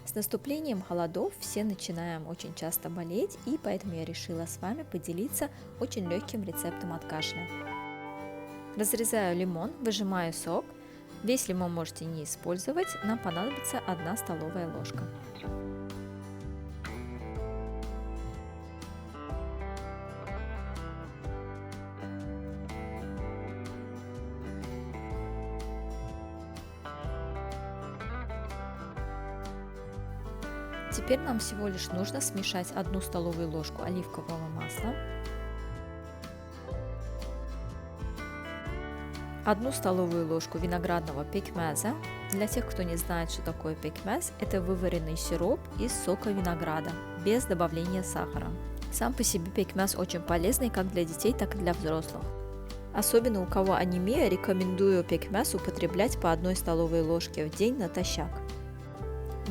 С наступлением холодов все начинаем очень часто болеть, и поэтому я решила с вами поделиться очень легким рецептом от кашля. Разрезаю лимон, выжимаю сок. Весь лимон можете не использовать, нам понадобится 1 столовая ложка. Теперь нам всего лишь нужно смешать 1 столовую ложку оливкового масла, 1 столовую ложку виноградного пекмеза. Для тех, кто не знает, что такое пекмез, это вываренный сироп из сока винограда, без добавления сахара. Сам по себе пекмез очень полезный как для детей, так и для взрослых. Особенно у кого анемия, рекомендую пекмез употреблять по 1 столовой ложке в день натощак.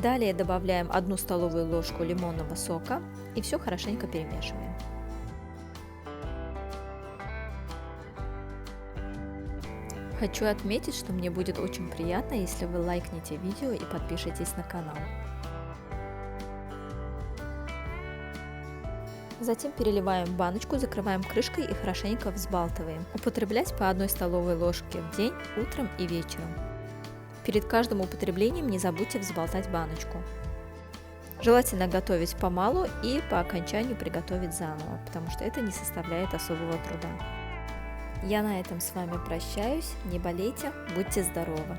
Далее добавляем 1 столовую ложку лимонного сока и все хорошенько перемешиваем. Хочу отметить, что мне будет очень приятно, если вы лайкнете видео и подпишитесь на канал. Затем переливаем в баночку, закрываем крышкой и хорошенько взбалтываем. Употреблять по 1 столовой ложке в день, утром и вечером. Перед каждым употреблением не забудьте взболтать баночку. Желательно готовить помалу и по окончанию приготовить заново, потому что это не составляет особого труда. Я на этом с вами прощаюсь. Не болейте, будьте здоровы!